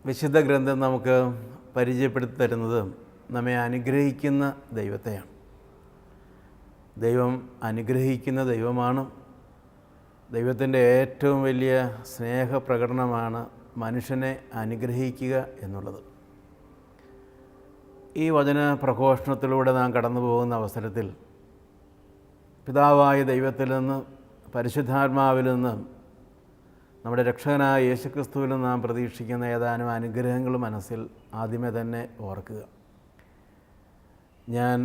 വിശുദ്ധ ഗ്രന്ഥം നമുക്ക് പരിചയപ്പെടുത്തി തരുന്നത് നമ്മെ അനുഗ്രഹിക്കുന്ന ദൈവത്തെയാണ്. ദൈവം അനുഗ്രഹിക്കുന്ന ദൈവമാണ്. ദൈവത്തിൻ്റെ ഏറ്റവും വലിയ സ്നേഹപ്രകടനമാണ് മനുഷ്യനെ അനുഗ്രഹിക്കുക എന്നുള്ളത്. ഈ വചന പ്രഘോഷണത്തിലൂടെ നാം കടന്നു പോകുന്ന അവസരത്തിൽ പിതാവായ ദൈവത്തിൽ നിന്ന്, പരിശുദ്ധാത്മാവിൽ നിന്ന്, നമ്മുടെ രക്ഷകനായ യേശുക്രിസ്തുവിൽ നിന്ന് നാം പ്രതീക്ഷിക്കുന്ന ഏതാനും അനുഗ്രഹങ്ങൾ മനസ്സിൽ ആദ്യമേ തന്നെ ഓർക്കുക. ഞാൻ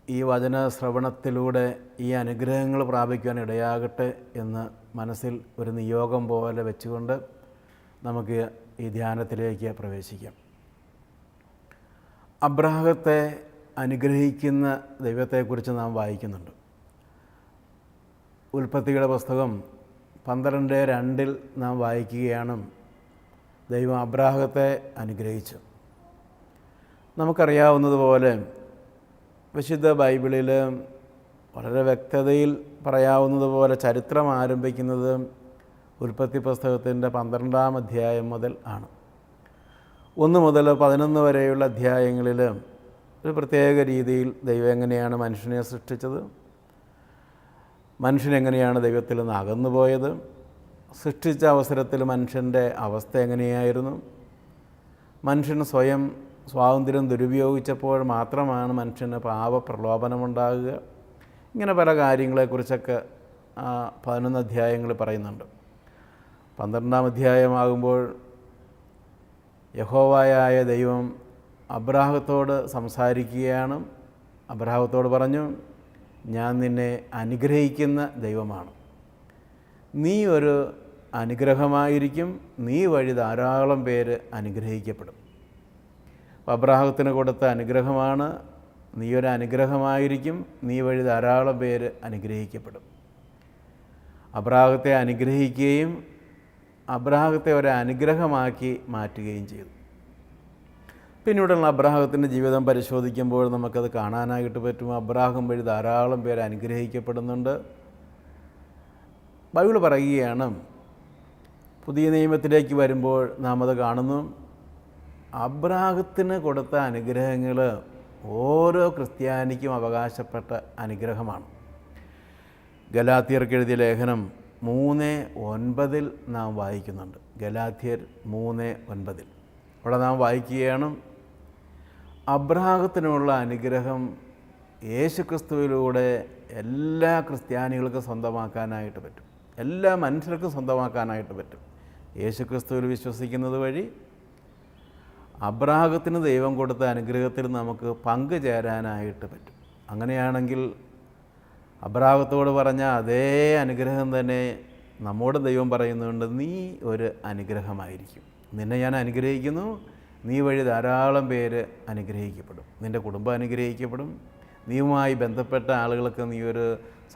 ഈ വചന ശ്രവണത്തിലൂടെ ഈ അനുഗ്രഹങ്ങൾ പ്രാപിക്കുവാൻ ഇടയാകട്ടെ എന്ന് മനസ്സിൽ ഒരു നിയോഗം പോലെ വെച്ചുകൊണ്ട് നമുക്ക് ഈ ധ്യാനത്തിലേക്ക് പ്രവേശിക്കാം. അബ്രാഹത്തെ അനുഗ്രഹിക്കുന്ന ദൈവത്തെക്കുറിച്ച് നാം വായിക്കുന്നുണ്ട്. ഉൽപ്പത്തിയുടെ പുസ്തകം 12:2 നാം വായിക്കുകയാണ്, ദൈവം അബ്രാഹത്തെ അനുഗ്രഹിച്ചു. നമുക്കറിയാവുന്നതുപോലെ വിശുദ്ധ ബൈബിളിൽ വളരെ വ്യക്തതയിൽ പറയാവുന്നതുപോലെ ചരിത്രം ആരംഭിക്കുന്നത് ഉൽപ്പത്തി പുസ്തകത്തിൻ്റെ 12-ാം അധ്യായം മുതൽ ആണ്. 1 മുതൽ 11 വരെയുള്ള അധ്യായങ്ങളിൽ ഒരു പ്രത്യേക രീതിയിൽ ദൈവം എങ്ങനെയാണ് മനുഷ്യനെ സൃഷ്ടിച്ചത്, മനുഷ്യനെങ്ങനെയാണ് ദൈവത്തിൽ നിന്ന് അകന്നുപോയത്, സൃഷ്ടിച്ച അവസരത്തിൽ മനുഷ്യൻ്റെ അവസ്ഥ എങ്ങനെയായിരുന്നു, മനുഷ്യൻ സ്വയം സ്വാതന്ത്ര്യം ദുരുപയോഗിച്ചപ്പോൾ മാത്രമാണ് മനുഷ്യന് പാപപ്രലോഭനമുണ്ടാകുക, ഇങ്ങനെ പല കാര്യങ്ങളെക്കുറിച്ചൊക്കെ 11 അധ്യായങ്ങൾ പറയുന്നുണ്ട്. 12-ാം അധ്യായമാകുമ്പോൾ യഹോവയായ ദൈവം അബ്രാഹത്തോട് സംസാരിക്കുകയാണ്. അബ്രാഹത്തോട് പറഞ്ഞു, ഞാൻ നിന്നെ അനുഗ്രഹിക്കുന്ന ദൈവമാണ്, നീ ഒരു അനുഗ്രഹമായിരിക്കും, നീ വഴി ധാരാളം പേര് അനുഗ്രഹിക്കപ്പെടും. അബ്രാഹത്തിന് കൊടുത്ത അനുഗ്രഹമാണ്, നീ ഒരു അനുഗ്രഹമായിരിക്കും, നീ വഴി ധാരാളം പേര് അനുഗ്രഹിക്കപ്പെടും. അബ്രാഹത്തെ അനുഗ്രഹിക്കുകയും അബ്രാഹത്തെ ഒരു അനുഗ്രഹമാക്കി മാറ്റുകയും ചെയ്തു. പിന്നീടുള്ള അബ്രാഹത്തിൻ്റെ ജീവിതം പരിശോധിക്കുമ്പോൾ നമുക്കത് കാണാനായിട്ട് പറ്റും. അബ്രാഹം വഴി ധാരാളം പേര് അനുഗ്രഹിക്കപ്പെടുന്നുണ്ട്. ബൈബിൾ പറയുകയാണ്, പുതിയ നിയമത്തിലേക്ക് വരുമ്പോൾ നാം അത് കാണുന്നു. അബ്രാഹത്തിന് കൊടുത്ത അനുഗ്രഹങ്ങൾ ഓരോ ക്രിസ്ത്യാനിക്കും അവകാശപ്പെട്ട അനുഗ്രഹമാണ്. ഗലാത്യർക്ക് എഴുതിയ ലേഖനം 3:9 നാം വായിക്കുന്നുണ്ട്. ഗലാത്യർ 3:9 അവിടെ നാം വായിക്കുകയാണ്, അബ്രാഹത്തിനുള്ള അനുഗ്രഹം യേശുക്രിസ്തുവിലൂടെ എല്ലാ ക്രിസ്ത്യാനികൾക്കും സ്വന്തമാക്കാനായിട്ട് പറ്റും, എല്ലാ മനുഷ്യർക്കും സ്വന്തമാക്കാനായിട്ട് പറ്റും. യേശുക്രിസ്തുവിൽ വിശ്വസിക്കുന്നത് വഴി അബ്രാഹത്തിന് ദൈവം കൊടുത്ത അനുഗ്രഹത്തിൽ നമുക്ക് പങ്കുചേരാനായിട്ട് പറ്റും. അങ്ങനെയാണെങ്കിൽ അബ്രാഹത്തോട് പറഞ്ഞ അതേ അനുഗ്രഹം തന്നെ നമ്മോട് ദൈവം പറയുന്നുണ്ട്, നീ ഒരു അനുഗ്രഹമായിരിക്കും, നിന്നെ ഞാൻ അനുഗ്രഹിക്കുന്നു, നീ വഴി ധാരാളം പേര് അനുഗ്രഹിക്കപ്പെടും, നിൻ്റെ കുടുംബം അനുഗ്രഹിക്കപ്പെടും, നീയുമായി ബന്ധപ്പെട്ട ആളുകൾക്ക് നീ ഒരു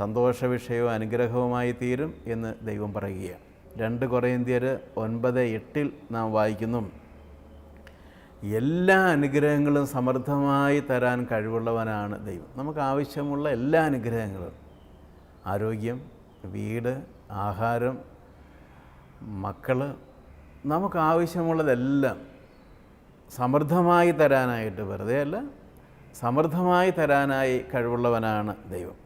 സന്തോഷ വിഷയവും അനുഗ്രഹവുമായി തീരും എന്ന് ദൈവം പറയുകയാണ്. 2 കൊറിന്ത്യർ 9:8 നാം വായിക്കുന്നു, എല്ലാ അനുഗ്രഹങ്ങളും സമൃദ്ധമായി തരാൻ കഴിവുള്ളവനാണ് ദൈവം. നമുക്ക് ആവശ്യമുള്ള എല്ലാ അനുഗ്രഹങ്ങളും, ആരോഗ്യം, വീട്, ആഹാരം, മക്കൾ, നമുക്ക് ആവശ്യമുള്ളതെല്ലാം സമൃദ്ധമായി തരാനായിട്ട്, വെറുതെ അല്ല, സമൃദ്ധമായി തരാനായി കഴിവുള്ളവനാണ് ദൈവം.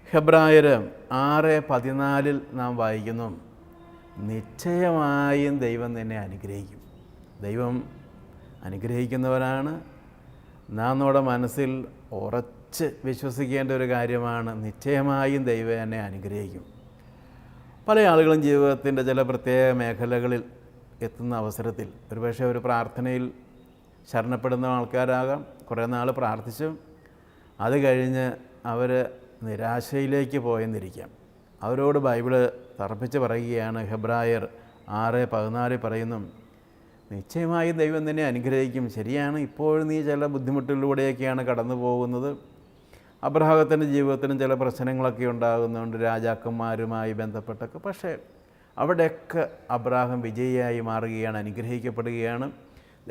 ഹെബ്രായർ 6:14 നാം വായിക്കുന്നു, നിശ്ചയമായും ദൈവം നിന്നെ അനുഗ്രഹിക്കും. ദൈവം അനുഗ്രഹിക്കുന്നവരാണ്. നാം നമ്മുടെ മനസ്സിൽ ഉറച്ച് വിശ്വസിക്കേണ്ട ഒരു കാര്യമാണ്, നിശ്ചയമായും ദൈവം എന്നെ അനുഗ്രഹിക്കും. പല ആളുകളും ജീവിതത്തിൻ്റെ ചില പ്രത്യേക മേഖലകളിൽ എത്തുന്ന അവസരത്തിൽ ഒരുപക്ഷെ ഒരു പ്രാർത്ഥനയിൽ ശരണപ്പെടുന്ന ആൾക്കാരാകാം. കുറേ നാൾ പ്രാർത്ഥിച്ചു, അത് കഴിഞ്ഞ് അവർ നിരാശയിലേക്ക് പോയെന്നിരിക്കാം. അവരോട് ബൈബിള് തറപ്പിച്ച് പറയുകയാണ്. ഹെബ്രായർ 6:14 പറയുന്നു, നിശ്ചയമായും ദൈവം നിന്നെ അനുഗ്രഹിക്കും. ശരിയാണ്, ഇപ്പോൾ നീ ചില ബുദ്ധിമുട്ടിലൂടെയൊക്കെയാണ് കടന്നു പോകുന്നത്. അബ്രാഹത്തിൻ്റെ ജീവിതത്തിനും ചില പ്രശ്നങ്ങളൊക്കെ ഉണ്ടാകുന്നുണ്ട്, രാജാക്കന്മാരുമായി ബന്ധപ്പെട്ടൊക്കെ. പക്ഷേ അവിടെയൊക്കെ അബ്രാഹം വിജയിയായി മാറുകയാണ്, അനുഗ്രഹിക്കപ്പെടുകയാണ്.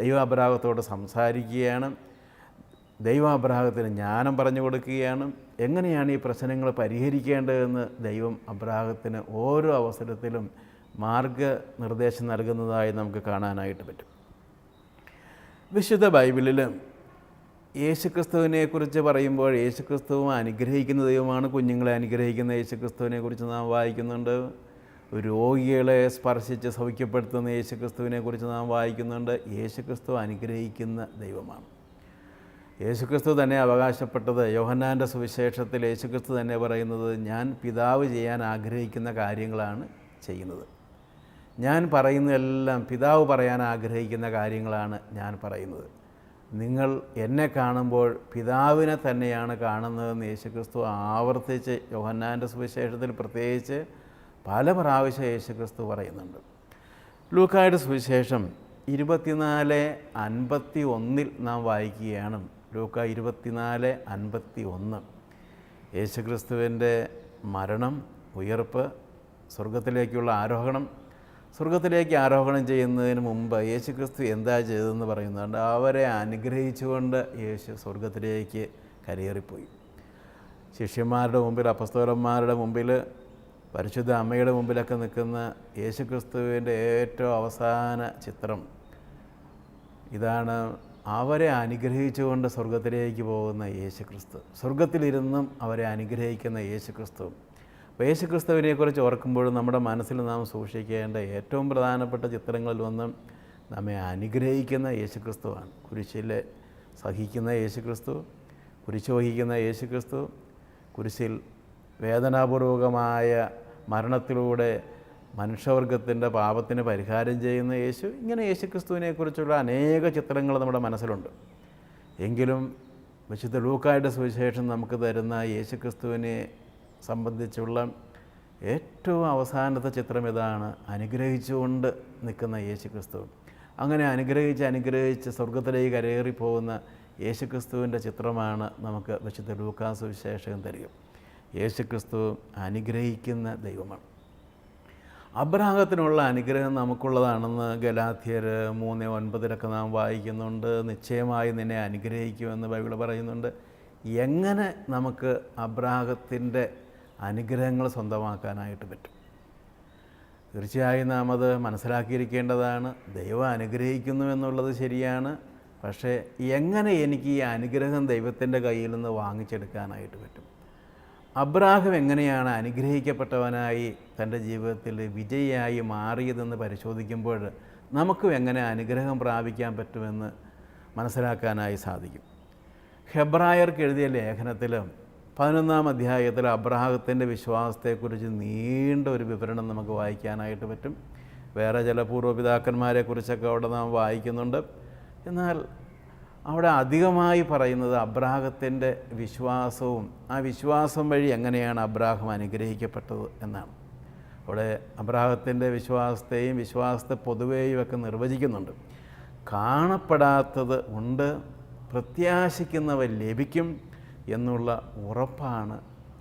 ദൈവം അബ്രാഹത്തോട് സംസാരിക്കുകയാണ്, ദൈവം അബ്രാഹത്തിന് ജ്ഞാനം പറഞ്ഞു കൊടുക്കുകയാണ്. എങ്ങനെയാണ് ഈ പ്രശ്നങ്ങൾ പരിഹരിക്കേണ്ടതെന്ന് ദൈവം അബ്രാഹത്തിന് ഓരോ അവസരത്തിലും മാർഗനിർദ്ദേശം നൽകുന്നതായി നമുക്ക് കാണാനായിട്ട് പറ്റും. വിശുദ്ധ ബൈബിളിൽ യേശുക്രിസ്തുവിനെക്കുറിച്ച് പറയുമ്പോൾ യേശുക്രിസ്തുവും അനുഗ്രഹിക്കുന്ന ദൈവമാണ്. കുഞ്ഞുങ്ങളെ അനുഗ്രഹിക്കുന്ന യേശുക്രിസ്തുവിനെക്കുറിച്ച് നാം വായിക്കുന്നുണ്ട്. രോഗികളെ സ്പർശിച്ച് സൗഖ്യപ്പെടുത്തുന്ന യേശുക്രിസ്തുവിനെക്കുറിച്ച് നാം വായിക്കുന്നുണ്ട്. യേശുക്രിസ്തു അനുഗ്രഹിക്കുന്ന ദൈവമാണ്. യേശുക്രിസ്തു തന്നെ അവകാശപ്പെട്ടത് യോഹന്നാൻ്റെ സുവിശേഷത്തിൽ യേശുക്രിസ്തു തന്നെ പറയുന്നത്, ഞാൻ പിതാവ് ചെയ്യാൻ ആഗ്രഹിക്കുന്ന കാര്യങ്ങളാണ് ചെയ്യുന്നത്. ഞാൻ പറയുന്നതെല്ലാം പിതാവ് പറയാൻ ആഗ്രഹിക്കുന്ന കാര്യങ്ങളാണ് ഞാൻ പറയുന്നത്. നിങ്ങൾ എന്നെ കാണുമ്പോൾ പിതാവിനെ തന്നെയാണ് കാണുന്നതെന്ന് യേശുക്രിസ്തു ആവർത്തിച്ച് യോഹന്നാൻ്റെ സുവിശേഷത്തിൽ പ്രത്യേകിച്ച് പല പ്രാവശ്യം യേശുക്രിസ്തു പറയുന്നുണ്ട്. ലൂക്കായുടെ സുവിശേഷം 24:51 നാം വായിക്കുകയാണ്. ലൂക്ക 24:51 യേശുക്രിസ്തുവിൻ്റെ മരണം, ഉയർപ്പ്, സ്വർഗത്തിലേക്കുള്ള ആരോഹണം. സ്വർഗത്തിലേക്ക് ആരോഹണം ചെയ്യുന്നതിന് മുമ്പ് യേശുക്രിസ്തു എന്താ ചെയ്തതെന്ന് പറയുന്നുണ്ട്. അവരെ അനുഗ്രഹിച്ചുകൊണ്ട് യേശു സ്വർഗത്തിലേക്ക് കരയേറിപ്പോയി. ശിഷ്യന്മാരുടെ മുമ്പിൽ, അപ്പസ്തോലന്മാരുടെ മുമ്പിൽ, പരിശുദ്ധ അമ്മയുടെ മുമ്പിലൊക്കെ നിൽക്കുന്ന യേശുക്രിസ്തുവിൻ്റെ ഏറ്റവും അവസാന ചിത്രം ഇതാണ്. അവരെ അനുഗ്രഹിച്ചുകൊണ്ട് സ്വർഗത്തിലേക്ക് പോകുന്ന യേശുക്രിസ്തു, സ്വർഗത്തിലിരുന്നും അവരെ അനുഗ്രഹിക്കുന്ന യേശുക്രിസ്തു. അപ്പോൾ യേശുക്രിസ്തുവിനെക്കുറിച്ച് ഓർക്കുമ്പോഴും നമ്മുടെ മനസ്സിൽ നാം സൂക്ഷിക്കേണ്ട ഏറ്റവും പ്രധാനപ്പെട്ട ചിത്രങ്ങളിൽ ഒന്നും നമ്മെ അനുഗ്രഹിക്കുന്ന യേശുക്രിസ്തുവാണ്. കുരിശിൽ സഹിക്കുന്ന യേശുക്രിസ്തു, കുരിശ് വഹിക്കുന്ന യേശുക്രിസ്തു, കുരിശിൽ വേദനാപൂർവകമായ മരണത്തിലൂടെ മനുഷ്യവർഗത്തിൻ്റെ പാപത്തിന് പരിഹാരം ചെയ്യുന്ന യേശു. ഇങ്ങനെ യേശുക്രിസ്തുവിനെക്കുറിച്ചുള്ള അനേക ചിത്രങ്ങൾ നമ്മുടെ മനസ്സിലുണ്ട്. എങ്കിലും വിശുദ്ധ ലൂക്കായുടെ സുവിശേഷം നമുക്ക് തരുന്ന യേശുക്രിസ്തുവിനെ സംബന്ധിച്ചുള്ള ഏറ്റവും അവസാനത്തെ ചിത്രം ഇതാണ്. അനുഗ്രഹിച്ചുകൊണ്ട് നിൽക്കുന്ന യേശുക്രിസ്തു. അങ്ങനെ അനുഗ്രഹിച്ച് സ്വർഗത്തിലേക്ക് കരയേറിപ്പോകുന്ന യേശുക്രിസ്തുവിൻ്റെ ചിത്രമാണ് നമുക്ക് വിശുദ്ധ ലൂക്കാ സുവിശേഷം തരിക. യേശുക്രിസ്തു അനുഗ്രഹിക്കുന്ന ദൈവമാണ്. അബ്രാഹത്തിനുള്ള അനുഗ്രഹം നമുക്കുള്ളതാണെന്ന് ഗലാത്യർ 3:9 നാം വായിക്കുന്നുണ്ട്. നിശ്ചയമായി നിന്നെ അനുഗ്രഹിക്കുമെന്ന് ബൈബിൾ പറയുന്നുണ്ട്. എങ്ങനെ നമുക്ക് അബ്രാഹത്തിൻ്റെ അനുഗ്രഹങ്ങൾ സ്വന്തമാക്കാനായിട്ട് പറ്റും? തീർച്ചയായും നാം അത് മനസ്സിലാക്കിയിരിക്കേണ്ടതാണ്. ദൈവം അനുഗ്രഹിക്കുന്നു എന്നുള്ളത് ശരിയാണ്. പക്ഷേ എങ്ങനെ എനിക്ക് ഈ അനുഗ്രഹം ദൈവത്തിൻ്റെ കയ്യിൽ നിന്ന് വാങ്ങിച്ചെടുക്കാനായിട്ട് പറ്റും? അബ്രാഹം എങ്ങനെയാണ് അനുഗ്രഹിക്കപ്പെട്ടവനായി തൻ്റെ ജീവിതത്തിൽ വിജയിയായി മാറിയതെന്ന് പരിശോധിക്കുമ്പോൾ നമുക്കും എങ്ങനെ അനുഗ്രഹം പ്രാപിക്കാൻ പറ്റുമെന്ന് മനസ്സിലാക്കാനായി സാധിക്കും. ഹെബ്രായർക്ക് എഴുതിയ ലേഖനത്തിൽ 11-ാം അധ്യായത്തിൽ അബ്രാഹത്തിൻ്റെ വിശ്വാസത്തെക്കുറിച്ച് നീണ്ട ഒരു വിവരണം നമുക്ക് വായിക്കാനായിട്ട് പറ്റും. വേറെ ചില പൂർവ്വപിതാക്കന്മാരെക്കുറിച്ചൊക്കെ അവിടെ നാം വായിക്കുന്നുണ്ട്. എന്നാൽ അവിടെ അധികമായി പറയുന്നത് അബ്രാഹത്തിൻ്റെ വിശ്വാസവും ആ വിശ്വാസം വഴി എങ്ങനെയാണ് അബ്രാഹം അനുഗ്രഹിക്കപ്പെട്ടത് എന്നാണ്. അവിടെ അബ്രാഹത്തിൻ്റെ വിശ്വാസത്തെയും വിശ്വാസത്തെ പൊതുവേയും ഒക്കെ നിർവചിക്കുന്നുണ്ട്. കാണപ്പെടാത്തത് ഉണ്ട്, പ്രത്യാശിക്കുന്നവ ലഭിക്കും എന്നുള്ള ഉറപ്പാണ്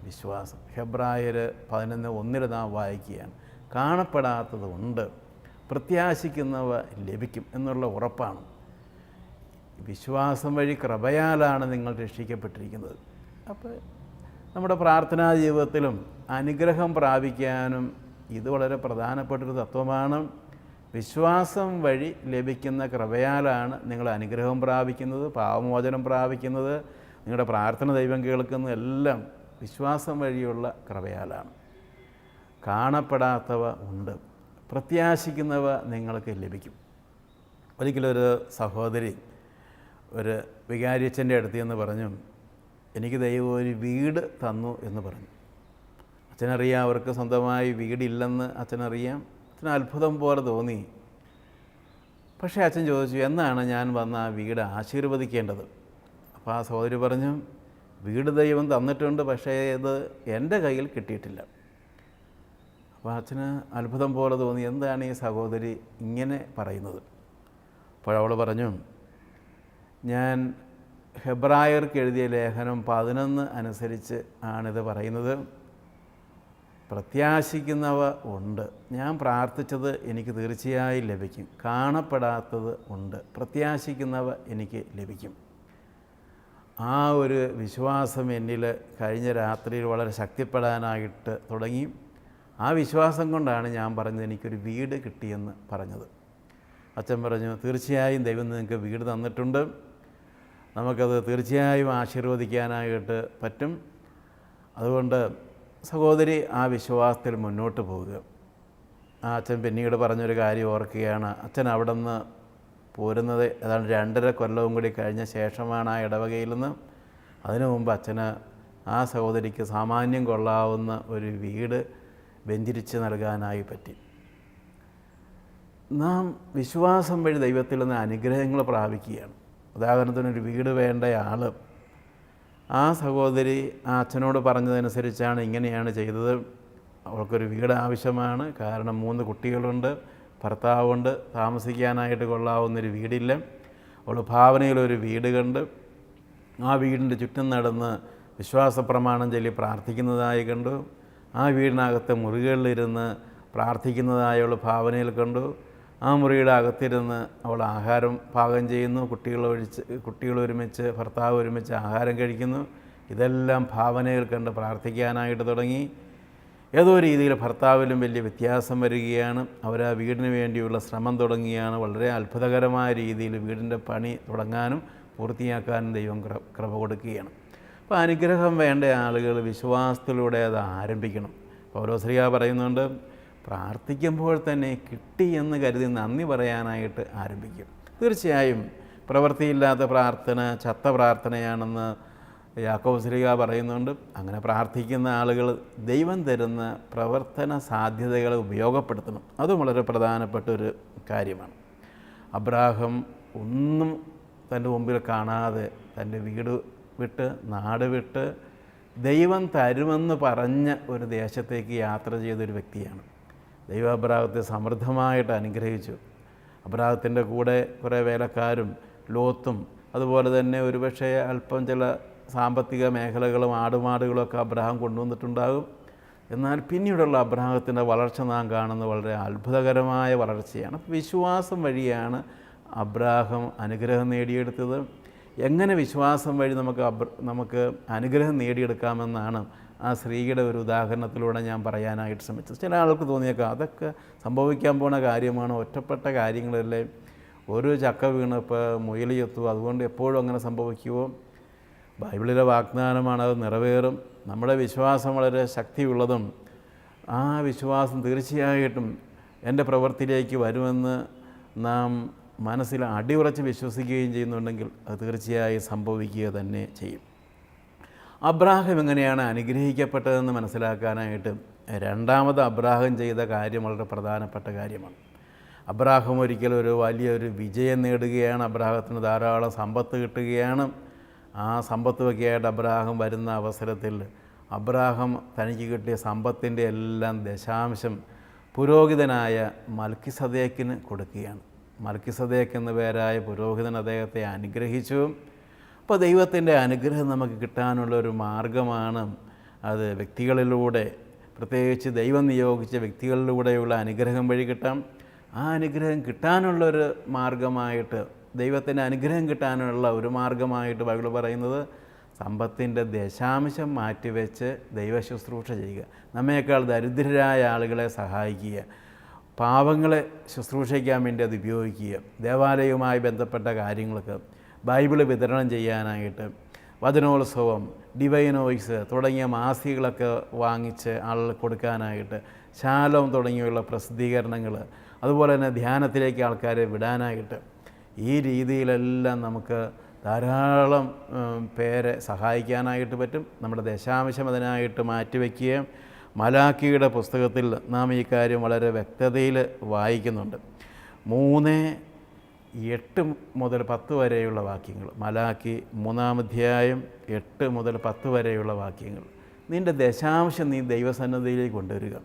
വിശ്വാസം. ഹെബ്രായർ 11:1 നാം വായിക്കുകയാണ്. കാണപ്പെടാത്തത് ഉണ്ട്, പ്രത്യാശിക്കുന്നവ ലഭിക്കും എന്നുള്ള ഉറപ്പാണ്. വിശ്വാസം വഴി കൃപയാലാണ് നിങ്ങൾ രക്ഷിക്കപ്പെട്ടിരിക്കുന്നത്. അപ്പോൾ നമ്മുടെ പ്രാർത്ഥനാ ജീവിതത്തിലും അനുഗ്രഹം പ്രാപിക്കാനും ഇത് വളരെ പ്രധാനപ്പെട്ടൊരു തത്വമാണ്. വിശ്വാസം വഴി ലഭിക്കുന്ന കൃപയാലാണ് നിങ്ങൾ അനുഗ്രഹം പ്രാപിക്കുന്നത്, പാപമോചനം പ്രാപിക്കുന്നത്, നിങ്ങളുടെ പ്രാർത്ഥന ദൈവം കേൾക്കുന്നത് എല്ലാം വിശ്വാസം വഴിയുള്ള കൃപയാലാണ്. കാണപ്പെടാത്തവ ഉണ്ട്, പ്രത്യാശിക്കുന്നവ നിങ്ങൾക്ക് ലഭിക്കും. ഒരിക്കലൊരു സഹോദരി ഒരു വികാരിയച്ഛൻ്റെ അടുത്ത് എന്ന് പറഞ്ഞു, എനിക്ക് ദൈവം ഒരു വീട് തന്നു എന്ന് പറഞ്ഞു. അച്ഛനറിയാം അവർക്ക് സ്വന്തമായി വീടില്ലെന്ന് അച്ഛനറിയാം. അച്ഛന് അത്ഭുതം പോലെ തോന്നി. പക്ഷേ അച്ഛൻ ചോദിച്ചു, എന്നാണ് ഞാൻ വന്ന് ആ വീട് ആശീർവദിക്കേണ്ടത്? അപ്പോൾ ആ സഹോദരി പറഞ്ഞു, വീട് ദൈവം തന്നിട്ടുണ്ട്, പക്ഷേ ഇത് എൻ്റെ കയ്യിൽ കിട്ടിയിട്ടില്ല. അപ്പോൾ അച്ഛന് അത്ഭുതം പോലെ തോന്നി, എന്താണ് ഈ സഹോദരി ഇങ്ങനെ പറയുന്നത്? അപ്പോൾ അവൾ പറഞ്ഞു, ഞാൻ ഹെബ്രായർക്ക് എഴുതിയ ലേഖനം 11 അനുസരിച്ച് ആണിത് പറയുന്നത്. പ്രത്യാശിക്കുന്നവ ഉണ്ട്, ഞാൻ പ്രാർത്ഥിച്ചത് എനിക്ക് തീർച്ചയായും ലഭിക്കും. കാണപ്പെടാത്തത് ഉണ്ട്, പ്രത്യാശിക്കുന്നവ എനിക്ക് ലഭിക്കും. ആ ഒരു വിശ്വാസം എന്നിൽ കഴിഞ്ഞ രാത്രിയിൽ വളരെ ശക്തിപ്പെടാനായിട്ട് തുടങ്ങി. ആ വിശ്വാസം കൊണ്ടാണ് ഞാൻ പറഞ്ഞത് എനിക്കൊരു വീട് കിട്ടിയെന്ന് പറഞ്ഞത്. അച്ഛൻ പറഞ്ഞു, തീർച്ചയായും ദൈവം നിങ്ങൾക്ക് വീട് തന്നിട്ടുണ്ട്, നമുക്കത് തീർച്ചയായും ആശീർവദിക്കാനായിട്ട് പറ്റും. അതുകൊണ്ട് സഹോദരി ആ വിശ്വാസത്തിൽ മുന്നോട്ട് പോവുക. ആ അച്ഛൻ പിന്നീട് പറഞ്ഞൊരു കാര്യം ഓർക്കുകയാണ്. അച്ഛൻ അവിടെ നിന്ന് പോരുന്നത് ഏതാണ്ട് 2.5 കൊല്ലവും കൂടി കഴിഞ്ഞ ശേഷമാണ് ആ ഇടവകയിൽ നിന്ന്. അതിനു മുമ്പ് അച്ഛന് ആ സഹോദരിക്ക് സാമാന്യം കൊള്ളാവുന്ന ഒരു വീട് വെഞ്ചരിച്ച് നൽകാനായി പറ്റി. നാം വിശ്വാസം വഴി ദൈവത്തിൽ നിന്ന് അനുഗ്രഹങ്ങൾ പ്രാപിക്കുകയാണ്. ഉദാഹരണത്തിന് ഒരു വീട് വേണ്ട ആൾ ആ സഹോദരി ആ അച്ഛനോട് പറഞ്ഞതനുസരിച്ചാണ് ഇങ്ങനെയാണ് ചെയ്തത്. അവൾക്കൊരു വീട് ആവശ്യമാണ്, കാരണം 3 കുട്ടികളുണ്ട്, ഭർത്താവുണ്ട്, താമസിക്കാനായിട്ട് കൊള്ളാവുന്നൊരു വീടില്ല. അവൾ ഭാവനയിലൊരു വീട് കണ്ട് ആ വീടിൻ്റെ ചുറ്റും നടന്ന് വിശ്വാസ പ്രമാണം ചൊല്ലി പ്രാർത്ഥിക്കുന്നതായി കണ്ടു. ആ വീടിനകത്തെ മുറികളിലിരുന്ന് പ്രാർത്ഥിക്കുന്നതായി അവൾ ഭാവനയിൽ കണ്ടു. ആ മുറിയുടെ അകത്തിരുന്ന് അവൾ ആഹാരം പാകം ചെയ്യുന്നു, കുട്ടികൾ ഒരുമിച്ച് ഭർത്താവ് ഒരുമിച്ച് ആഹാരം കഴിക്കുന്നു. ഇതെല്ലാം ഭാവനയിൽ കണ്ട് പ്രാർത്ഥിക്കാനായിട്ട് തുടങ്ങി. ഏതോ രീതിയിൽ ഭർത്താവിലും വലിയ വ്യത്യാസം വരികയാണ്. അവർ ആ വീടിന് വേണ്ടിയുള്ള ശ്രമം തുടങ്ങിയാണ്. വളരെ അത്ഭുതകരമായ രീതിയിൽ വീടിൻ്റെ പണി തുടങ്ങാനും പൂർത്തിയാക്കാനും ദൈവം കൃപ കൊടുക്കുകയാണ്. അപ്പോൾ അനുഗ്രഹം വേണ്ട ആളുകൾ വിശ്വാസത്തിലൂടെ അത് ആരംഭിക്കണം. പൗലോസ്ലീഹ പറയുന്നുണ്ട്, പ്രാർത്ഥിക്കുമ്പോൾ തന്നെ കിട്ടി എന്ന് കരുതി നന്ദി പറയാനായിട്ട് ആരംഭിക്കും. തീർച്ചയായും പ്രവൃത്തിയില്ലാത്ത പ്രാർത്ഥന ചത്ത പ്രാർത്ഥനയാണെന്ന് യാക്കോബ് ശ്ലീഹ പറയുന്നുണ്ട്. അങ്ങനെ പ്രാർത്ഥിക്കുന്ന ആളുകൾ ദൈവം തരുന്ന പ്രവർത്തന സാധ്യതകളെ ഉപയോഗപ്പെടുത്തണം. അതും വളരെ പ്രധാനപ്പെട്ടൊരു കാര്യമാണ്. അബ്രാഹാം ഒന്നും തൻ്റെ മുമ്പിൽ കാണാതെ തൻ്റെ വീട് വിട്ട് നാട് വിട്ട് ദൈവം തരുമെന്ന് പറഞ്ഞ ഒരു ദേശത്തേക്ക് യാത്ര ചെയ്തൊരു വ്യക്തിയാണ്. ദൈവം അബ്രാഹത്തെ സമൃദ്ധമായിട്ട് അനുഗ്രഹിച്ചു. അബ്രാഹത്തിൻ്റെ കൂടെ കുറേ വേലക്കാരും ലോത്തും അതുപോലെ തന്നെ ഒരുപക്ഷെ അല്പം ചില സാമ്പത്തിക മേഖലകളും ആടുമാടുകളൊക്കെ അബ്രാഹാം കൊണ്ടുവന്നിട്ടുണ്ടാകും. എന്നാൽ പിന്നീടുള്ള അബ്രാഹത്തിൻ്റെ വളർച്ച നാം കാണുന്നത് വളരെ അത്ഭുതകരമായ വളർച്ചയാണ്. വിശ്വാസം വഴിയാണ് അബ്രാഹാം അനുഗ്രഹം നേടിയെടുത്തത്. എങ്ങനെ വിശ്വാസം വഴി നമുക്ക് അനുഗ്രഹം നേടിയെടുക്കാമെന്നാണ് ആ സ്ത്രീയുടെ ഒരു ഉദാഹരണത്തിലൂടെ ഞാൻ പറയാനായിട്ട് ശ്രമിച്ചത്. ചില ആൾക്ക് തോന്നിയേക്കാം അതൊക്കെ സംഭവിക്കാൻ പോണ കാര്യമാണ്, ഒറ്റപ്പെട്ട കാര്യങ്ങളല്ലേ, ഒരു ചക്ക വീണപ്പോൾ മുയൽ ചത്തു, അതുകൊണ്ട് എപ്പോഴും അങ്ങനെ സംഭവിക്കുമോ? ബൈബിളിലെ വാഗ്ദാനമാണ്, അത് നിറവേറും. നമ്മുടെ വിശ്വാസം വളരെ ശക്തിയുള്ളതും ആ വിശ്വാസം തീർച്ചയായിട്ടും എൻ്റെ പ്രവൃത്തിയിലേക്ക് വരുമെന്ന് നാം മനസ്സിൽ അടിയുറച്ച് വിശ്വസിക്കുകയും ചെയ്യുന്നുണ്ടെങ്കിൽ അത് തീർച്ചയായും സംഭവിക്കുക തന്നെ ചെയ്യും. അബ്രാഹാം എങ്ങനെയാണ് അനുഗ്രഹിക്കപ്പെട്ടതെന്ന് മനസ്സിലാക്കാനായിട്ട് രണ്ടാമത് അബ്രാഹാം ചെയ്ത കാര്യം വളരെ പ്രധാനപ്പെട്ട കാര്യമാണ്. അബ്രാഹാം ഒരിക്കലും ഒരു വലിയൊരു വിജയം നേടുകയാണ്. അബ്രാഹത്തിന് ധാരാളം സമ്പത്ത് കിട്ടുകയാണ്. ആ സമ്പത്തൊക്കെ ആയിട്ട് അബ്രാഹാം വരുന്ന അവസരത്തിൽ അബ്രാഹാം തനിക്ക് കിട്ടിയ സമ്പത്തിൻ്റെ എല്ലാം ദശാംശം പുരോഹിതനായ മൽക്കിസദേക്കിന് കൊടുക്കുകയാണ്. മൽക്കിസദേക്ക് എന്ന പേരായ പുരോഹിതൻ അദ്ദേഹത്തെ അനുഗ്രഹിച്ചു. അപ്പോൾ ദൈവത്തിൻ്റെ അനുഗ്രഹം നമുക്ക് കിട്ടാനുള്ള ഒരു മാർഗമാണ് അത് വ്യക്തികളിലൂടെ, പ്രത്യേകിച്ച് ദൈവം നിയോഗിച്ച വ്യക്തികളിലൂടെയുള്ള അനുഗ്രഹം വഴി കിട്ടാം. ആ അനുഗ്രഹം കിട്ടാനുള്ളൊരു മാർഗമായിട്ട്, ദൈവത്തിൻ്റെ അനുഗ്രഹം കിട്ടാനുള്ള ഒരു മാർഗമായിട്ട് ബൈബിൾ പറയുന്നത് സമ്പത്തിൻ്റെ ദശാംശം മാറ്റിവെച്ച് ദൈവശുശ്രൂഷ ചെയ്യുക, നമ്മേക്കാൾ ദരിദ്രരായ ആളുകളെ സഹായിക്കുക, പാവങ്ങളെ ശുശ്രൂഷിക്കാൻ വേണ്ടി അത് ഉപയോഗിക്കുക, ദേവാലയവുമായി ബന്ധപ്പെട്ട കാര്യങ്ങൾക്ക് ബൈബിള് വിതരണം ചെയ്യാനായിട്ട്, വചനോത്സവം, ഡിവൈൻ വോയിസ് തുടങ്ങിയ മാസികകളൊക്കെ വാങ്ങിച്ച് ആളുകൾ കൊടുക്കാനായിട്ട്, ശാലോം തുടങ്ങിയുള്ള പ്രസിദ്ധീകരണങ്ങൾ, അതുപോലെ തന്നെ ധ്യാനത്തിലേക്ക് ആൾക്കാരെ വിടാനായിട്ട്, ഈ രീതിയിലെല്ലാം നമുക്ക് ധാരാളം പേരെ സഹായിക്കാനായിട്ട് പറ്റും. നമ്മുടെ ദശാംശം അതിനായിട്ട് മാറ്റിവെക്കുകയും മലാക്കിയുടെ പുസ്തകത്തിൽ നാം ഈ കാര്യം വളരെ വ്യക്തതയിൽ വായിക്കുന്നുണ്ട്. 3:8 മുതൽ 10 വരെയുള്ള വാക്യങ്ങൾ, മലാക്കി 3-ാം അധ്യായം 8 മുതൽ 10 വരെയുള്ള വാക്യങ്ങൾ. നിൻ്റെ ദശാംശം നീ ദൈവസന്നിധിയിലേക്ക് കൊണ്ടുവരിക,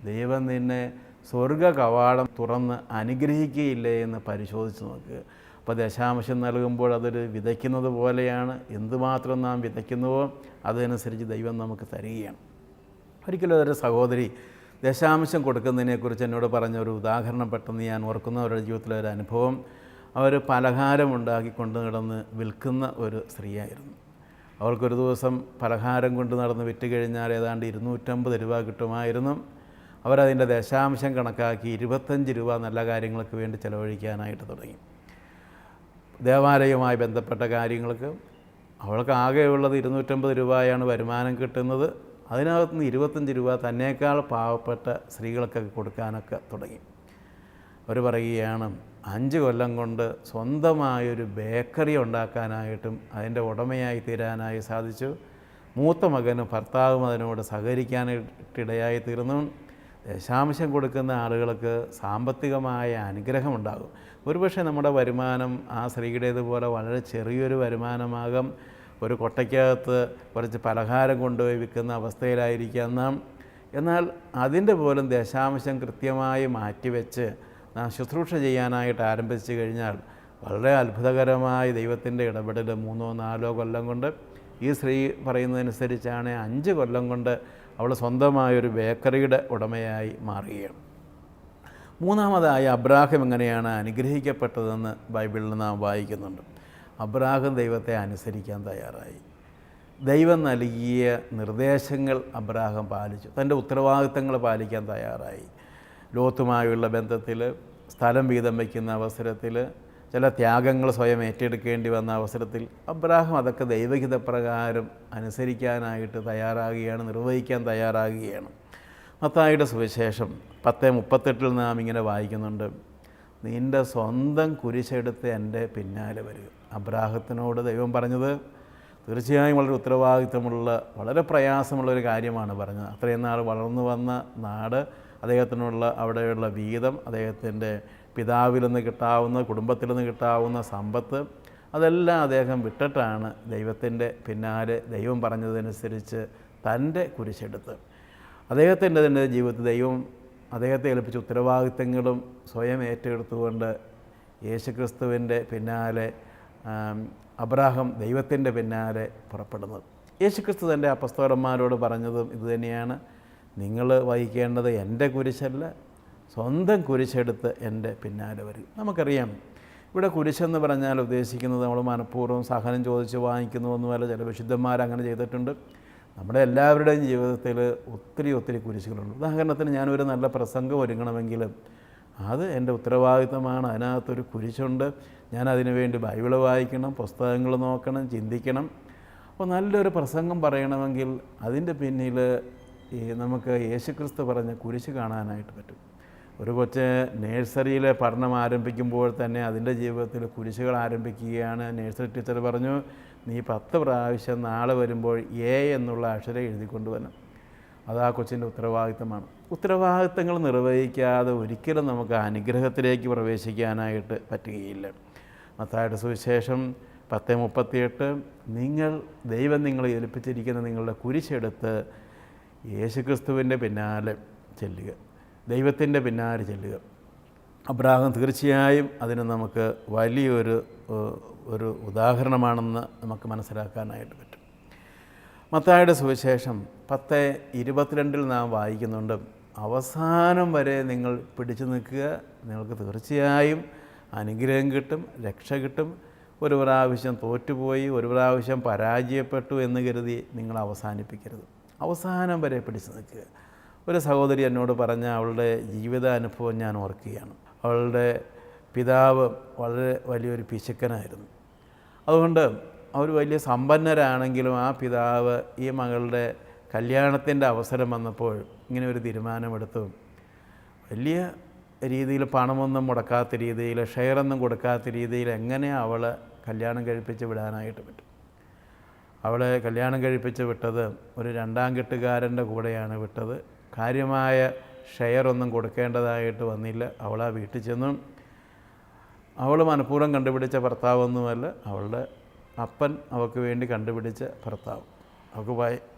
ദൈവം നിന്നെ സ്വർഗ കവാടം തുറന്ന് അനുഗ്രഹിക്കുകയില്ലേ എന്ന് പരിശോധിച്ച് നോക്കുക. അപ്പോൾ ദശാംശം നൽകുമ്പോൾ അതൊരു വിതയ്ക്കുന്നത് പോലെയാണ്. എന്തുമാത്രം നാം വിതയ്ക്കുന്നുവോ അതനുസരിച്ച് ദൈവം നമുക്ക് തരികയാണ്. ഒരിക്കലും ഒരു സഹോദരി ദശാംശം കൊടുക്കുന്നതിനെക്കുറിച്ച് എന്നോട് പറഞ്ഞ ഒരു ഉദാഹരണം പെട്ടെന്ന് ഞാൻ ഓർക്കുന്ന അവരുടെ ജീവിതത്തിലെ ഒരു അനുഭവം. അവർ പലഹാരം ഉണ്ടാക്കി കൊണ്ട് നടന്ന് വിൽക്കുന്ന ഒരു സ്ത്രീയായിരുന്നു. അവൾക്കൊരു ദിവസം പലഹാരം കൊണ്ട് നടന്ന് വിറ്റ് കഴിഞ്ഞാൽ ഏതാണ്ട് 250 രൂപ കിട്ടുമായിരുന്നു. അവരതിൻ്റെ ദശാംശം കണക്കാക്കി 25 രൂപ നല്ല കാര്യങ്ങൾക്ക് വേണ്ടി ചിലവഴിക്കാനായിട്ട് തുടങ്ങി. ദേവാലയവുമായി ബന്ധപ്പെട്ട കാര്യങ്ങൾക്ക് അവൾക്ക് ആകെയുള്ളത് 250 രൂപയാണ് വരുമാനം കിട്ടുന്നത്. അതിനകത്ത് നിന്ന് 25 രൂപ തന്നേക്കാൾ പാവപ്പെട്ട സ്ത്രീകൾക്കൊക്കെ കൊടുക്കാനൊക്കെ തുടങ്ങി. അവർ പറയുകയാണ് 5 കൊല്ലം കൊണ്ട് സ്വന്തമായൊരു ബേക്കറി ഉണ്ടാക്കാനായിട്ടും അതിൻ്റെ ഉടമയായി തീരാനായി സാധിച്ചു. മൂത്ത മകനും ഭർത്താവും അതിനോട് സഹകരിക്കാനായിട്ടിടയായി തീർന്നു. ദശാംശം കൊടുക്കുന്ന ആളുകൾക്ക് സാമ്പത്തികമായ അനുഗ്രഹമുണ്ടാകും. ഒരുപക്ഷെ നമ്മുടെ വരുമാനം ആ സ്ത്രീയുടേതുപോലെ വളരെ ചെറിയൊരു വരുമാനമാകും. ഒരു കൊട്ടയ്ക്കകത്ത് കുറച്ച് പലഹാരം കൊണ്ടുപോയി വിൽക്കുന്ന അവസ്ഥയിലായിരിക്കാം നാം. എന്നാൽ അതിൻ്റെ പോലും ദശാംശം കൃത്യമായി മാറ്റിവെച്ച് നാം ശുശ്രൂഷ ചെയ്യാനായിട്ട് ആരംഭിച്ചു കഴിഞ്ഞാൽ വളരെ അത്ഭുതകരമായ ദൈവത്തിൻ്റെ ഇടപെടൽ 3-4 കൊല്ലം കൊണ്ട് ഈ സ്ത്രീ പറയുന്നതനുസരിച്ചാണ് 5 കൊല്ലം കൊണ്ട് അവൾ സ്വന്തമായൊരു ബേക്കറിയുടെ ഉടമയായി മാറുകയാണ്. മൂന്നാമതായി അബ്രാഹാം എങ്ങനെയാണ് അനുഗ്രഹിക്കപ്പെട്ടതെന്ന് ബൈബിളിൽ നാം വായിക്കുന്നുണ്ട്. അബ്രാഹാം ദൈവത്തെ അനുസരിക്കാൻ തയ്യാറായി. ദൈവം നൽകിയ നിർദ്ദേശങ്ങൾ അബ്രാഹാം പാലിച്ചു. തൻ്റെ ഉത്തരവാദിത്തങ്ങൾ പാലിക്കാൻ തയ്യാറായി. ലോത്തുമായുള്ള ബന്ധത്തിൽ, സ്ഥലം വീതം വയ്ക്കുന്ന അവസരത്തിൽ, ചില ത്യാഗങ്ങൾ സ്വയം ഏറ്റെടുക്കേണ്ടി വന്ന അവസരത്തിൽ അബ്രാഹാം അതൊക്കെ ദൈവഹിതപ്രകാരം അനുസരിക്കാനായിട്ട് തയ്യാറാകുകയാണ്, നിർവഹിക്കാൻ തയ്യാറാകുകയാണ്. മത്തായിയുടെ സുവിശേഷം 10:38 നാം ഇങ്ങനെ വായിക്കുന്നുണ്ട്, നിൻ്റെ സ്വന്തം കുരിശെടുത്ത് എൻ്റെ പിന്നാലെ വരിക. അബ്രാഹത്തിനോട് ദൈവം പറഞ്ഞത് തീർച്ചയായും വളരെ ഉത്തരവാദിത്തമുള്ള, വളരെ പ്രയാസമുള്ളൊരു കാര്യമാണ് പറഞ്ഞത്. അത്രയും നാൾ വളർന്നു വന്ന നാട്, അദ്ദേഹത്തിനുള്ള അവിടെയുള്ള വീതം, അദ്ദേഹത്തിൻ്റെ പിതാവിൽ നിന്ന് കിട്ടാവുന്ന, കുടുംബത്തിൽ നിന്ന് കിട്ടാവുന്ന സമ്പത്ത്, അതെല്ലാം അദ്ദേഹം വിട്ടിട്ടാണ് ദൈവത്തിൻ്റെ പിന്നാലെ ദൈവം പറഞ്ഞതനുസരിച്ച് തൻ്റെ കുരിശെടുത്ത് അദ്ദേഹത്തിൻ്റെ ജീവിതത്തിൽ ദൈവം അദ്ദേഹത്തെ ഏൽപ്പിച്ച ഉത്തരവാദിത്തങ്ങളും സ്വയം ഏറ്റെടുത്തുകൊണ്ട് യേശുക്രിസ്തുവിൻ്റെ പിന്നാലെ അബ്രാഹാം ദൈവത്തിൻ്റെ പിന്നാലെ പുറപ്പെടുന്നത്. യേശുക്രിസ്തു തൻ്റെ അപ്പസ്തോലന്മാരോട് പറഞ്ഞതും ഇതുതന്നെയാണ്, നിങ്ങൾ വഹിക്കേണ്ടത് എൻ്റെ കുരിശല്ല, സ്വന്തം കുരിശെടുത്ത് എൻ്റെ പിന്നാലെ വരും. നമുക്കറിയാം, ഇവിടെ കുരിശെന്ന് പറഞ്ഞാൽ ഉദ്ദേശിക്കുന്നത് നമ്മൾ മനഃപൂർവ്വം സഹനം ചോദിച്ച് വാങ്ങിക്കുന്നതൊന്നുമല്ല. ചില വിശുദ്ധന്മാരങ്ങനെ ചെയ്തിട്ടുണ്ട്. നമ്മുടെ എല്ലാവരുടെയും ജീവിതത്തിൽ ഒത്തിരി കുരിശുകളുണ്ട്. ഉദാഹരണത്തിന്, ഞാനൊരു നല്ല പ്രസംഗം ഒരുങ്ങണമെങ്കിൽ അത് എൻ്റെ ഉത്തരവാദിത്തമാണ്. അതിനകത്തൊരു കുരിശുണ്ട്. ഞാൻ അതിനു വേണ്ടി ബൈബിൾ വായിക്കണം, പുസ്തകങ്ങൾ നോക്കണം, ചിന്തിക്കണം. അപ്പോൾ നല്ലൊരു പ്രസംഗം പറയണമെങ്കിൽ അതിൻ്റെ പിന്നിൽ നമുക്ക് യേശുക്രിസ്തു പറഞ്ഞ കുരിശ് കാണാനായിട്ട് പറ്റും. ഒരു കൊച്ച് നേഴ്സറിയിലെ പഠനം ആരംഭിക്കുമ്പോൾ തന്നെ അതിൻ്റെ ജീവിതത്തിൽ കുരിശുകൾ ആരംഭിക്കുകയാണ്. നേഴ്സറി ടീച്ചർ പറഞ്ഞു, നീ 10 പ്രാവശ്യം നാളെ വരുമ്പോൾ എ എന്നുള്ള അക്ഷരം എഴുതിക്കൊണ്ടുവരണം. അത് ആ കൊച്ചിൻ്റെ ഉത്തരവാദിത്തമാണ്. ഉത്തരവാദിത്തങ്ങൾ നിർവഹിക്കാതെ ഒരിക്കലും നമുക്ക് അനുഗ്രഹത്തിലേക്ക് പ്രവേശിക്കാനായിട്ട് പറ്റുകയില്ല. മത്തായിയുടെ സുവിശേഷം 10:38, ദൈവം നിങ്ങളെ ഏൽപ്പിച്ചിരിക്കുന്ന നിങ്ങളുടെ കുരിശെടുത്ത് യേശുക്രിസ്തുവിൻ്റെ പിന്നാലെ ചെല്ലുക, ദൈവത്തിൻ്റെ പിന്നാലെ ചെല്ലുക. അബ്രാഹാം തീർച്ചയായും അതിന് നമുക്ക് വലിയൊരു ഉദാഹരണമാണെന്ന് നമുക്ക് മനസ്സിലാക്കാനായിട്ട് പറ്റും. മത്തായിയുടെ സുവിശേഷം 10:22 നാം വായിക്കുന്നുണ്ട്, അവസാനം വരെ നിങ്ങൾ പിടിച്ചു നിൽക്കുക, നിങ്ങൾക്ക് തീർച്ചയായും അനുഗ്രഹം കിട്ടും, രക്ഷ കിട്ടും. ഒരു പ്രാവശ്യം തോറ്റുപോയി, ഒരു പ്രാവശ്യം പരാജയപ്പെട്ടു എന്ന് കരുതി നിങ്ങൾ അവസാനിപ്പിക്കരുത്. അവസാനം വരെ പിടിച്ചു നിൽക്കുക. ഒരു സഹോദരി എന്നോട് പറഞ്ഞ അവളുടെ ജീവിതാനുഭവം ഞാൻ ഓർക്കുകയാണ്. അവളുടെ പിതാവ് വളരെ വലിയൊരു പിശുക്കനായിരുന്നു. അതുകൊണ്ട് അവർ വലിയ സമ്പന്നരാണെങ്കിലും ആ പിതാവ് ഈ മകളുടെ കല്യാണത്തിൻ്റെ അവസരം വന്നപ്പോൾ ഇങ്ങനെ ഒരു തീരുമാനമെടുത്തു. വലിയ രീതിയിൽ പണമൊന്നും മുടക്കാത്ത രീതിയിൽ, ഷെയറൊന്നും കൊടുക്കാത്ത രീതിയിൽ എങ്ങനെ അവളെ കല്യാണം കഴിപ്പിച്ച് വിടാനായിട്ട് പറ്റും. അവളെ കല്യാണം കഴിപ്പിച്ച് വിട്ടത് ഒരു 2ാം കെട്ടുകാരൻ്റെ കൂടെയാണ് വിട്ടത്. കാര്യമായ ഷെയറൊന്നും കൊടുക്കേണ്ടതായിട്ട് വന്നില്ല. അവൾ ആ വീട്ടിൽ ചെന്നു. അവൾ മനഃപൂർവ്വം കണ്ടുപിടിച്ച ഭർത്താവൊന്നുമല്ല, അവളുടെ അപ്പൻ അവൾക്ക് വേണ്ടി കണ്ടുപിടിച്ച ഭർത്താവ്.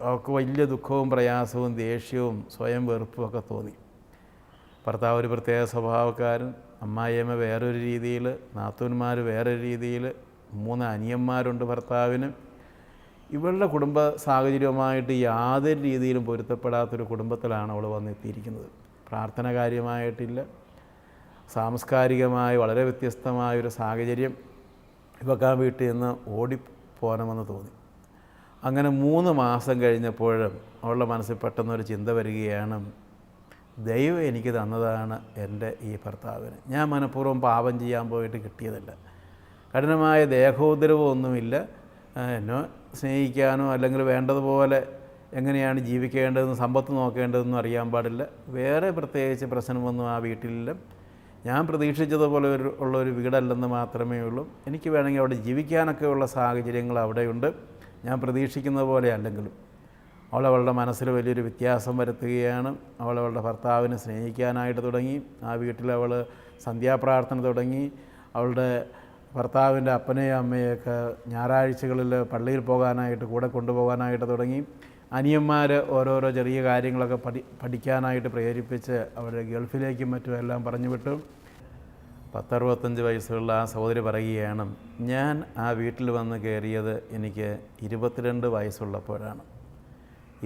അവൾക്ക് വലിയ ദുഃഖവും പ്രയാസവും ദേഷ്യവും സ്വയം വെറുപ്പും ഒക്കെ തോന്നി. ഭർത്താവ് ഒരു പ്രത്യേക സ്വഭാവക്കാരൻ, അമ്മായിയമ്മ വേറൊരു രീതിയിൽ, നാത്തൂന്മാർ വേറൊരു രീതിയിൽ, 3 അനിയന്മാരുണ്ട് ഭർത്താവിന്. ഇവളുടെ കുടുംബ സാഹചര്യവുമായിട്ട് യാതൊരു രീതിയിലും പൊരുത്തപ്പെടാത്തൊരു കുടുംബത്തിലാണ് അവൾ വന്നെത്തിയിരിക്കുന്നത്. പ്രാർത്ഥന കാര്യമായിട്ടില്ല, സാംസ്കാരികമായി വളരെ വ്യത്യസ്തമായൊരു സാഹചര്യം. ഇവൾക്ക് ആ വീട്ടിൽ നിന്ന് ഓടിപ്പോരണമെന്ന് തോന്നി. അങ്ങനെ 3 മാസം കഴിഞ്ഞപ്പോഴും അവളുടെ മനസ്സിൽ പെട്ടെന്നൊരു ചിന്ത വരികയാണ്, ദൈവം എനിക്ക് തന്നതാണ് എൻ്റെ ഈ ഭർത്താവിന്. ഞാൻ മനഃപൂർവ്വം പാപം ചെയ്യാൻ പോയിട്ട് കിട്ടിയതല്ല. കഠിനമായ ദേഹോദരവൊന്നുമില്ല. എന്നെ സ്നേഹിക്കാനോ അല്ലെങ്കിൽ വേണ്ടതുപോലെ എങ്ങനെയാണ് ജീവിക്കേണ്ടതെന്ന് സമ്പത്ത് നോക്കേണ്ടതെന്നും അറിയാൻ പാടില്ല. വേറെ പ്രത്യേകിച്ച് പ്രശ്നമൊന്നും ആ വീട്ടിലില്ല. ഞാൻ പ്രതീക്ഷിച്ചതുപോലെ ഉള്ളൊരു വീടല്ലെന്ന് മാത്രമേ ഉള്ളൂ. എനിക്ക് വേണമെങ്കിൽ അവിടെ ജീവിക്കാനൊക്കെ ഉള്ള സാഹചര്യങ്ങൾ അവിടെയുണ്ട്, ഞാൻ പ്രതീക്ഷിക്കുന്ന പോലെ അല്ലെങ്കിലും. അവളുടെ മനസ്സിൽ വലിയൊരു വ്യത്യാസം വരുത്തുകയാണ്. അവളുടെ ഭർത്താവിനെ സ്നേഹിക്കാനായിട്ട് തുടങ്ങി. ആ വീട്ടിൽ അവൾ സന്ധ്യാപ്രാർത്ഥന തുടങ്ങി. അവളുടെ ഭർത്താവിൻ്റെ അപ്പനെയും അമ്മയൊക്കെ ഞായറാഴ്ചകളിൽ പള്ളിയിൽ പോകാനായിട്ട് കൂടെ കൊണ്ടുപോകാനായിട്ട് തുടങ്ങി. അനിയന്മാർ ഓരോരോ ചെറിയ കാര്യങ്ങളൊക്കെ പഠിക്കാനായിട്ട് പ്രേരിപ്പിച്ച് അവരെ ഗൾഫിലേക്കും മറ്റും എല്ലാം പറഞ്ഞു വിട്ടു. 10-65 വയസ്സുള്ള ആ സഹോദരി പറയുകയാണ്, ഞാൻ ആ വീട്ടിൽ വന്ന് കയറിയത് എനിക്ക് 22 വയസ്സുള്ളപ്പോഴാണ്.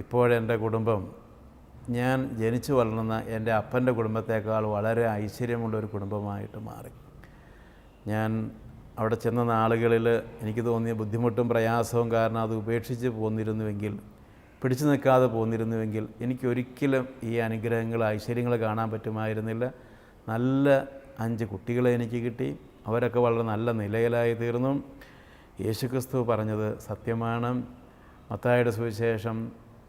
ഇപ്പോഴെൻ്റെ കുടുംബം ഞാൻ ജനിച്ചു വളർന്ന എൻ്റെ അപ്പൻ്റെ കുടുംബത്തേക്കാൾ വളരെ ഐശ്വര്യമുള്ളൊരു കുടുംബമായിട്ട് മാറി. ഞാൻ അവിടെ ചെന്ന നാളുകളിൽ എനിക്ക് തോന്നിയ ബുദ്ധിമുട്ടും പ്രയാസവും കാരണം അത് ഉപേക്ഷിച്ച് പോന്നിരുന്നുവെങ്കിൽ, പിടിച്ചു നിൽക്കാതെ പോന്നിരുന്നുവെങ്കിൽ എനിക്കൊരിക്കലും ഈ അനുഗ്രഹങ്ങൾ ഐശ്വര്യങ്ങൾ കാണാൻ പറ്റുമായിരുന്നില്ല. നല്ല 5 കുട്ടികളെ എനിക്ക് കിട്ടി. അവരൊക്കെ വളരെ നല്ല നിലയിലായി തീർന്നു. യേശുക്രിസ്തു പറഞ്ഞത് സത്യമാണ്. മത്തായിയുടെ സുവിശേഷം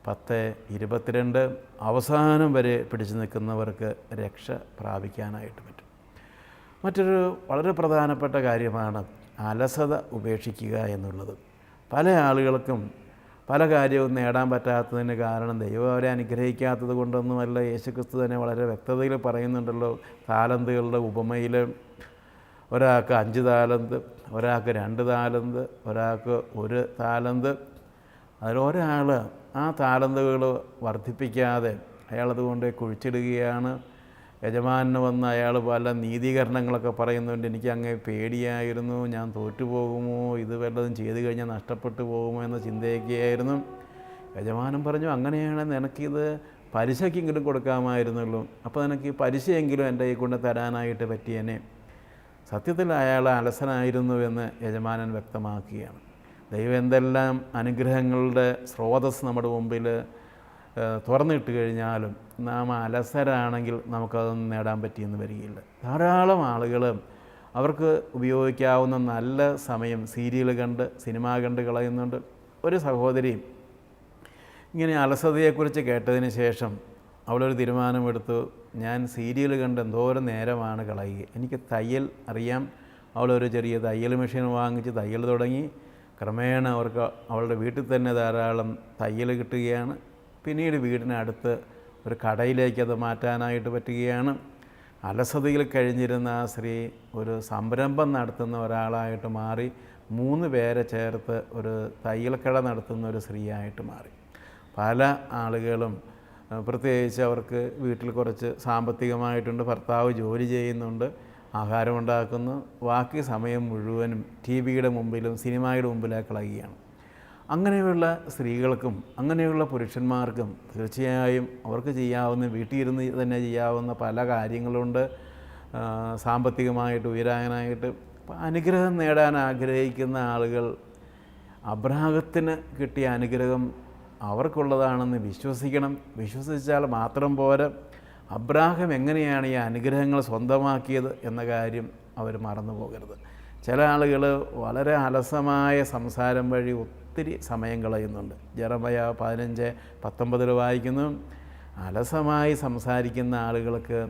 10:22 അവസാനം വരെ പിടിച്ചു നിൽക്കുന്നവർക്ക് രക്ഷ പ്രാപിക്കാനായിട്ട് പറ്റും. മറ്റൊരു വളരെ പ്രധാനപ്പെട്ട കാര്യമാണ് അലസത ഉപേക്ഷിക്കുക എന്നുള്ളത്. പല ആളുകൾക്കും പല കാര്യവും നേടാൻ പറ്റാത്തതിന് കാരണം ദൈവം അവരെ അനുഗ്രഹിക്കാത്തത് കൊണ്ടൊന്നുമല്ല. യേശുക്രിസ്തു തന്നെ വളരെ വ്യക്തതയിൽ പറയുന്നുണ്ടല്ലോ, താലന്തുകളുടെ ഉപമയിൽ. ഒരാൾക്ക് 5 താലന്ത്, ഒരാൾക്ക് 2 താലന്ത്, ഒരാൾക്ക് 1 താലന്ത്. അതിലൊരാൾ ആ താലന്തുകൾ വർദ്ധിപ്പിക്കാതെ അയാളതുകൊണ്ട് കുഴിച്ചിടുകയാണ്. യജമാനന് വന്ന് അയാൾ പല നീതീകരണങ്ങളൊക്കെ പറയുന്നുണ്ട്. എനിക്ക് അങ്ങേ പേടിയായിരുന്നു, ഞാൻ തോറ്റുപോകുമോ, ഇത് വല്ലതും ചെയ്തു കഴിഞ്ഞാൽ നഷ്ടപ്പെട്ടു പോകുമോ എന്ന ചിന്തയൊക്കെയായിരുന്നു. യജമാനൻ പറഞ്ഞു, അങ്ങനെയാണെങ്കിൽ നിനക്കിത് പലിശക്കെങ്കിലും കൊടുക്കാമായിരുന്നുള്ളൂ. അപ്പോൾ നിനക്ക് ഈ പലിശയെങ്കിലും എൻ്റെ കൈ കൊണ്ട് തരാനായിട്ട് പറ്റിയേനെ. സത്യത്തിൽ അയാൾ അലസനായിരുന്നുവെന്ന് യജമാനൻ വ്യക്തമാക്കുകയാണ്. ദൈവം എന്തെല്ലാം അനുഗ്രഹങ്ങളുടെ സ്രോതസ് നമ്മുടെ മുമ്പിൽ തുറന്നിട്ട് കഴിഞ്ഞാലും നാം അലസരാണെങ്കിൽ നമുക്കതൊന്നും നേടാൻ പറ്റിയെന്ന് വരികയില്ല. ധാരാളം ആളുകൾ അവർക്ക് ഉപയോഗിക്കാവുന്ന നല്ല സമയം സീരിയൽ കണ്ട്, സിനിമ കണ്ട് കളയുന്നുണ്ട്. ഒരു സഹോദരി ഇങ്ങനെ അലസതയെക്കുറിച്ച് കേട്ടതിന് ശേഷം അവളൊരു തീരുമാനമെടുത്തു, ഞാൻ സീരിയൽ കണ്ട് എന്തോരം നേരമാണ് കളയുക, എനിക്ക് തയ്യൽ അറിയാം. അവളൊരു ചെറിയ തയ്യൽ മെഷീൻ വാങ്ങിച്ച് തയ്യൽ തുടങ്ങി. ക്രമേണ അവർക്ക് അവളുടെ വീട്ടിൽ തന്നെ ധാരാളം തയ്യൽ കിട്ടുകയാണ്. പിന്നീട് വീടിനടുത്ത് ഒരു കടയിലേക്ക് അത് മാറ്റാനായിട്ട് പറ്റുകയാണ്. അലസതയിൽ കഴിഞ്ഞിരുന്ന ആ സ്ത്രീ ഒരു സംരംഭം നടത്തുന്ന ഒരാളായിട്ട് മാറി. 3 പേരെ ചേർത്ത് ഒരു തയ്യൽക്കട നടത്തുന്ന ഒരു സ്ത്രീയായിട്ട് മാറി. പല ആളുകളും പ്രത്യേകിച്ച് അവർക്ക് വീട്ടിൽ കുറച്ച് സാമ്പത്തികമായിട്ടുണ്ട്, ഭർത്താവ് ജോലി ചെയ്യുന്നുണ്ട്, ആഹാരമുണ്ടാക്കുന്നു, ബാക്കി സമയം മുഴുവനും ടി വിയുടെ മുമ്പിലും സിനിമയുടെ മുമ്പിലേക്ക് കളയുകയാണ്. അങ്ങനെയുള്ള സ്ത്രീകൾക്കും അങ്ങനെയുള്ള പുരുഷന്മാർക്കും തീർച്ചയായും അവർക്ക് ചെയ്യാവുന്ന, വീട്ടിലിരുന്ന് തന്നെ ചെയ്യാവുന്ന പല കാര്യങ്ങളുണ്ട്. സാമ്പത്തികമായിട്ട് ഉയരാനായിട്ട് അനുഗ്രഹം നേടാൻ ആഗ്രഹിക്കുന്ന ആളുകൾ അബ്രാഹത്തിന് കിട്ടിയ അനുഗ്രഹം അവർക്കുള്ളതാണെന്ന് വിശ്വസിക്കണം. വിശ്വസിച്ചാൽ മാത്രം പോരാ, അബ്രാഹം എങ്ങനെയാണ് ഈ അനുഗ്രഹങ്ങൾ സ്വന്തമാക്കിയത് എന്ന കാര്യം അവർ മറന്നു പോകരുത്. ചില ആളുകൾ വളരെ അലസമായ സംസാരം വഴി ഒത്തിരി സമയം കളയുന്നുണ്ട്. ജെറമയ 15:19 വായിക്കുന്നു, അലസമായി സംസാരിക്കുന്ന ആളുകൾക്ക്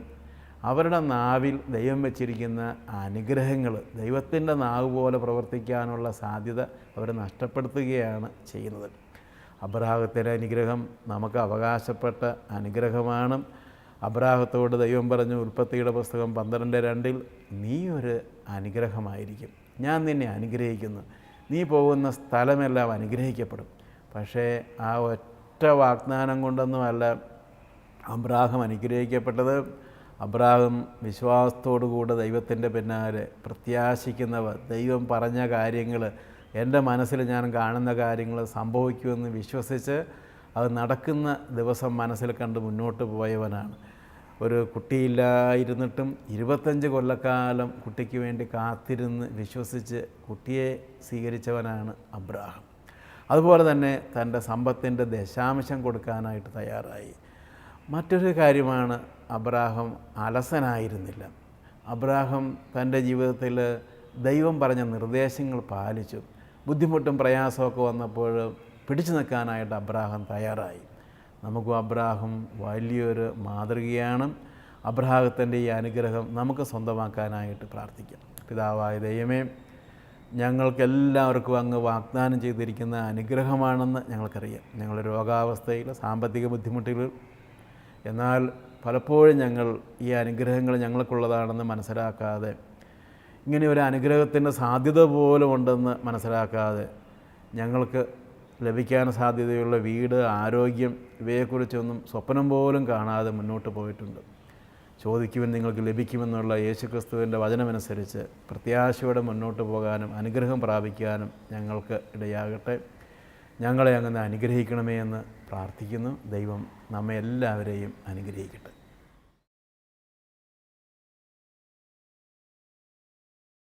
അവരുടെ നാവിൽ ദൈവം വെച്ചിരിക്കുന്ന അനുഗ്രഹങ്ങൾ, ദൈവത്തിൻ്റെ നാവ് പോലെ പ്രവർത്തിക്കാനുള്ള സാധ്യത അവർ നഷ്ടപ്പെടുത്തുകയാണ് ചെയ്യുന്നത്. അബ്രാഹത്തിൻ്റെ അനുഗ്രഹം നമുക്ക് അവകാശപ്പെട്ട അനുഗ്രഹമാണ്. അബ്രാഹത്തോട് ദൈവം പറഞ്ഞു, ഉൽപ്പത്തിയുടെ പുസ്തകം 12:2, നീ ഒരു അനുഗ്രഹമായിരിക്കും, ഞാൻ നിന്നെ അനുഗ്രഹിക്കുന്നു, നീ പോകുന്ന സ്ഥലമെല്ലാം അനുഗ്രഹിക്കപ്പെടും. പക്ഷേ ആ ഒറ്റ വാഗ്ദാനം കൊണ്ടൊന്നുമല്ല അബ്രാഹം അനുഗ്രഹിക്കപ്പെട്ടത്. അബ്രാഹം വിശ്വാസത്തോടുകൂടെ ദൈവത്തിൻ്റെ പിന്നാലെ പ്രത്യാശിക്കുന്നവർ, ദൈവം പറഞ്ഞ കാര്യങ്ങൾ, എൻ്റെ മനസ്സിൽ ഞാൻ കാണുന്ന കാര്യങ്ങൾ സംഭവിക്കുമെന്ന് വിശ്വസിച്ച് അത് നടക്കുന്ന ദിവസം മനസ്സിൽ കണ്ട് മുന്നോട്ട് പോയവനാണ്. ഒരു കുട്ടിയില്ലായിരുന്നിട്ടും 25 കൊല്ലക്കാലം കുട്ടിക്ക് വേണ്ടി കാത്തിരുന്ന് വിശ്വസിച്ച് കുട്ടിയെ സ്വീകരിച്ചവനാണ് അബ്രാഹാം. അതുപോലെ തന്നെ തൻ്റെ സമ്പത്തിൻ്റെ ദശാംശം കൊടുക്കാനായിട്ട് തയ്യാറായി. മറ്റൊരു കാര്യമാണ്, അബ്രാഹാം അലസനായിരുന്നില്ല. അബ്രാഹാം തൻ്റെ ജീവിതത്തിൽ ദൈവം പറഞ്ഞ നിർദ്ദേശങ്ങൾ പാലിച്ചു. ബുദ്ധിമുട്ടും പ്രയാസമൊക്കെ വന്നപ്പോൾ പിടിച്ചു നിൽക്കാനായിട്ട് അബ്രാഹാം തയ്യാറായി. നമുക്കും അബ്രാഹാം വലിയൊരു മാതൃകയാണ്. അബ്രാഹത്തിൻ്റെ ഈ അനുഗ്രഹം നമുക്ക് സ്വന്തമാക്കാനായിട്ട് പ്രാർത്ഥിക്കാം. പിതാവായ ദൈവമേ, ഞങ്ങൾക്കെല്ലാവർക്കും അങ്ങ് വാഗ്ദാനം ചെയ്തിരിക്കുന്ന അനുഗ്രഹമാണെന്ന് ഞങ്ങൾക്കറിയാം. ഞങ്ങൾ രോഗാവസ്ഥയിൽ, സാമ്പത്തിക ബുദ്ധിമുട്ടുകൾ, എന്നാൽ പലപ്പോഴും ഞങ്ങൾ ഈ അനുഗ്രഹങ്ങൾ ഞങ്ങൾക്കുള്ളതാണെന്ന് മനസ്സിലാക്കാതെ, ഇങ്ങനെ ഒരു അനുഗ്രഹത്തിൻ്റെ സാധ്യത പോലും ഉണ്ടെന്ന് മനസ്സിലാക്കാതെ, ഞങ്ങൾക്ക് ലഭിക്കാൻ സാധ്യതയുള്ള വീട്, ആരോഗ്യം, ഇവയെക്കുറിച്ചൊന്നും സ്വപ്നം പോലും കാണാതെ മുന്നോട്ട് പോയിട്ടുണ്ട്. ചോദിക്കുവാൻ നിങ്ങൾക്ക് ലഭിക്കുമെന്നുള്ള യേശുക്രിസ്തുവിൻ്റെ വചനമനുസരിച്ച് പ്രത്യാശയോടെ മുന്നോട്ട് പോകാനും അനുഗ്രഹം പ്രാപിക്കാനും ഞങ്ങൾക്ക് ഇടയാകട്ടെ. ഞങ്ങളെ അങ്ങനെ അനുഗ്രഹിക്കണമേ എന്ന് പ്രാർത്ഥിക്കുന്നു. ദൈവം നമ്മെ എല്ലാവരെയും അനുഗ്രഹിക്കട്ടെ.